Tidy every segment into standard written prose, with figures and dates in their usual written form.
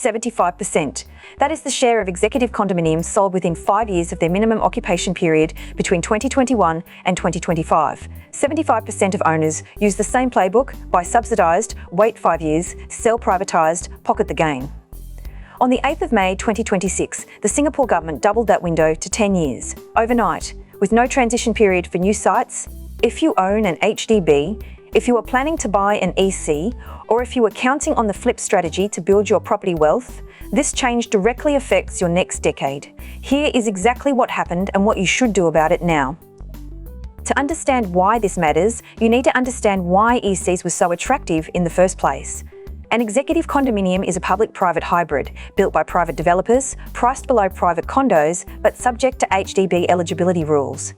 75%. That is the share of executive condominiums sold within 5 years of their minimum occupation period between 2021 and 2025. 75% of owners use the same playbook: buy subsidised, wait 5 years, sell privatised, pocket the gain. On the 8th of May 2026, the Singapore government doubled that window to 10 years, overnight, with no transition period for new sites. If you own an HDB, if you are planning to buy an EC, or if you are counting on the flip strategy to build your property wealth, this change directly affects your next decade. Here is exactly what happened and what you should do about it now. To understand why this matters, you need to understand why ECs were so attractive in the first place. An executive condominium is a public-private hybrid, built by private developers, priced below private condos, but subject to HDB eligibility rules.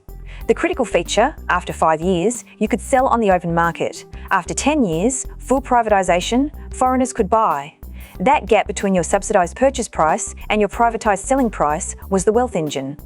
The critical feature: after 5 years, you could sell on the open market. After 10 years, full privatisation, foreigners could buy. That gap between your subsidised purchase price and your privatised selling price was the wealth engine.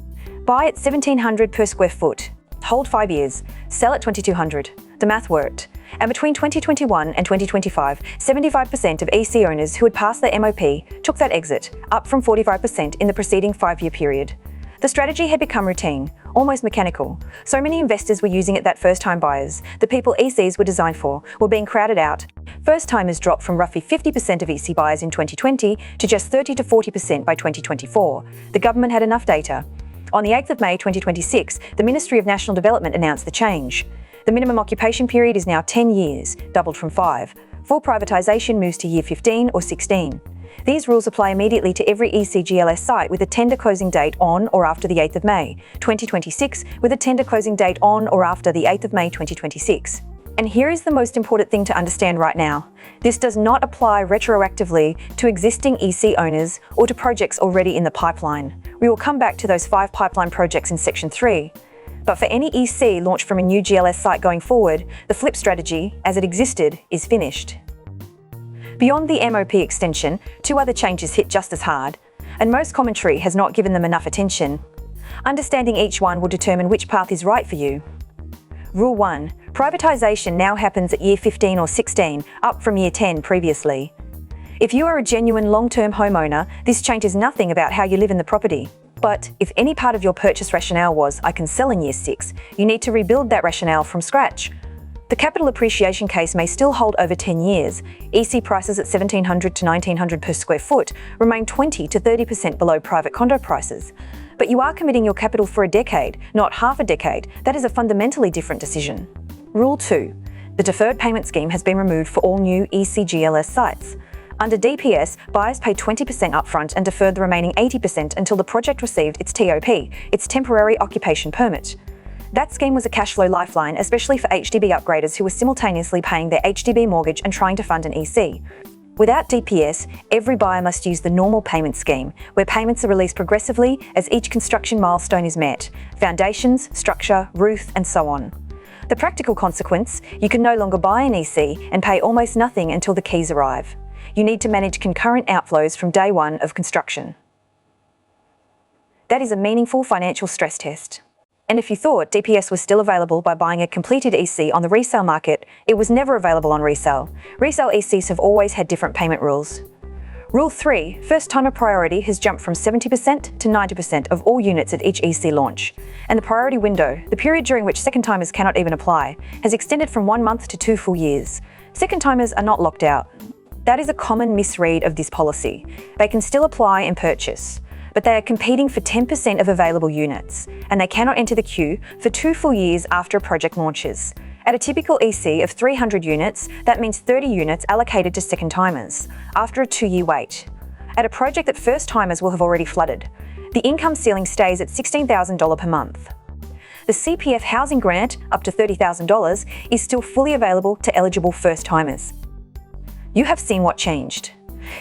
Buy at $1,700 per square foot. Hold 5 years. Sell at $2,200. The math worked. And between 2021 and 2025, 75% of EC owners who had passed their MOP took that exit, up from 45% in the preceding 5-year period. The strategy had become routine, almost mechanical. So many investors were using it that first-time buyers, the people ECs were designed for, were being crowded out. First-timers dropped from roughly 50% of EC buyers in 2020 to just 30 to 40% by 2024. The government had enough data. On the 8th of May 2026, the Ministry of National Development announced the change. The minimum occupation period is now 10 years, doubled from 5. Full privatisation moves to year 15 or 16. These rules apply immediately to every ECGLS site with a tender closing date on or after the 8th of May 2026, with a tender closing date on or after the 8th of May 2026. And here is the most important thing to understand right now. This does not apply retroactively to existing EC owners or to projects already in the pipeline. We will come back to those 5 pipeline projects in Section 3. But for any EC launched from a new GLS site going forward, the flip strategy, as it existed, is finished. Beyond the MOP extension, 2 other changes hit just as hard, and most commentary has not given them enough attention. Understanding each one will determine which path is right for you. Rule 1. Privatisation now happens at year 15 or 16, up from year 10 previously. If you are a genuine long-term homeowner, this changes nothing about how you live in the property. But if any part of your purchase rationale was, I can sell in year 6, you need to rebuild that rationale from scratch. The capital appreciation case may still hold over 10 years. EC prices at $1,700 to $1,900 per square foot remain 20 to 30% below private condo prices. But you are committing your capital for a decade, not half a decade. That is a fundamentally different decision. Rule 2. The deferred payment scheme has been removed for all new ECGLS sites. Under DPS, buyers pay 20% upfront and deferred the remaining 80% until the project received its TOP, its temporary occupation permit. That scheme was a cash flow lifeline, especially for HDB upgraders who were simultaneously paying their HDB mortgage and trying to fund an EC. Without DPS, every buyer must use the normal payment scheme, where payments are released progressively as each construction milestone is met: foundations, structure, roof, and so on. The practical consequence: you can no longer buy an EC and pay almost nothing until the keys arrive. You need to manage concurrent outflows from day one of construction. That is a meaningful financial stress test. And if you thought DPS was still available by buying a completed EC on the resale market, it was never available on resale. Resale ECs have always had different payment rules. Rule 3, first-timer priority has jumped from 70% to 90% of all units at each EC launch. And the priority window, the period during which second-timers cannot even apply, has extended from 1 month to 2 full years. Second-timers are not locked out. That is a common misread of this policy. They can still apply and purchase, but they are competing for 10% of available units, and they cannot enter the queue for 2 full years after a project launches. At a typical EC of 300 units, that means 30 units allocated to second-timers, after a 2-year wait. At a project that first-timers will have already flooded, the income ceiling stays at $16,000 per month. The CPF housing grant, up to $30,000, is still fully available to eligible first-timers. You have seen what changed.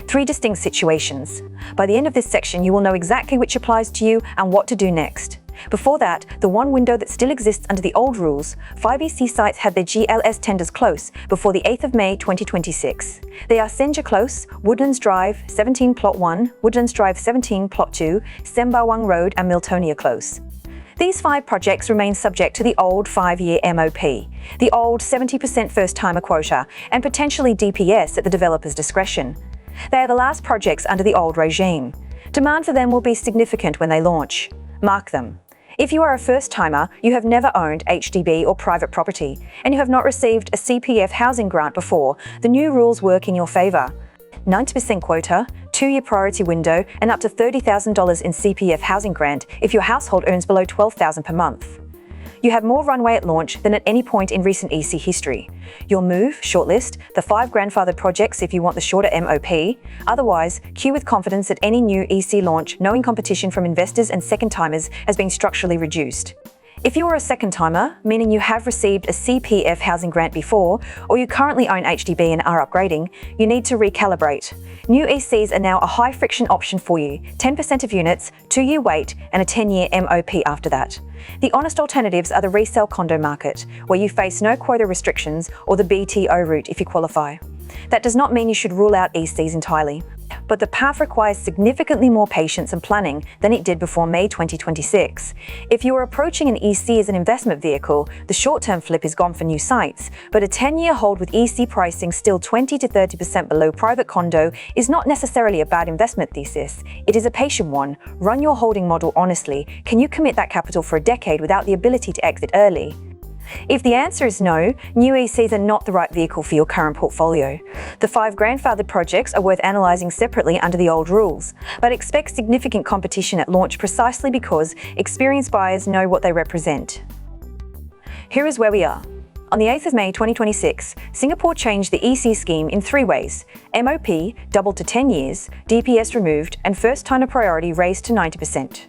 3 distinct situations. By the end of this section, you will know exactly which applies to you and what to do next. Before that, the one window that still exists under the old rules, 5 EC sites had their GLS tenders close before the 8th of May 2026. They are Senja Close, Woodlands Drive 17 Plot 1, Woodlands Drive 17 Plot 2, Sembawang Road and Miltonia Close. These 5 projects remain subject to the old 5-year MOP, the old 70% first-timer quota, and potentially DPS at the developer's discretion. They are the last projects under the old regime. Demand for them will be significant when they launch. Mark them. If you are a first-timer, you have never owned HDB or private property, and you have not received a CPF housing grant before, the new rules work in your favour. 90% quota, 2-year priority window, and up to $30,000 in CPF housing grant if your household earns below $12,000 per month. You have more runway at launch than at any point in recent EC history. You'll move, shortlist, the 5 grandfathered projects if you want the shorter MOP. Otherwise, queue with confidence at any new EC launch, knowing competition from investors and second-timers has been structurally reduced. If you are a second-timer, meaning you have received a CPF housing grant before, or you currently own HDB and are upgrading, you need to recalibrate. New ECs are now a high-friction option for you, 10% of units, 2-year wait, and a 10-year MOP after that. The honest alternatives are the resale condo market, where you face no quota restrictions, or the BTO route if you qualify. That does not mean you should rule out ECs entirely, but the path requires significantly more patience and planning than it did before May 2026. If you are approaching an EC as an investment vehicle, the short-term flip is gone for new sites, but a 10-year hold with EC pricing still 20 to 30% below private condo is not necessarily a bad investment thesis. It is a patient one. Run your holding model honestly. Can you commit that capital for a decade without the ability to exit early? If the answer is no, new ECs are not the right vehicle for your current portfolio. The 5 grandfathered projects are worth analysing separately under the old rules, but expect significant competition at launch precisely because experienced buyers know what they represent. Here is where we are. On the 8th of May 2026, Singapore changed the EC scheme in 3 ways. MOP doubled to 10 years, DPS removed, and first-timer priority raised to 90%.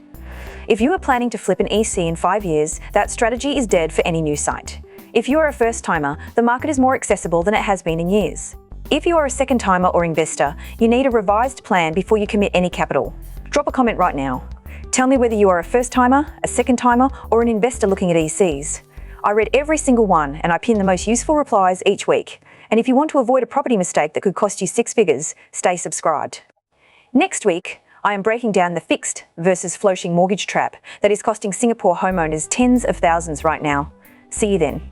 If you are planning to flip an EC in 5 years, that strategy is dead for any new site. If you are a first-timer, the market is more accessible than it has been in years. If you are a second-timer or investor, you need a revised plan before you commit any capital. Drop a comment right now. Tell me whether you are a first-timer, a second-timer, or an investor looking at ECs. I read every single one, and I pin the most useful replies each week. And if you want to avoid a property mistake that could cost you 6 figures, stay subscribed. Next week, I am breaking down the fixed versus floating mortgage trap that is costing Singapore homeowners tens of thousands right now. See you then.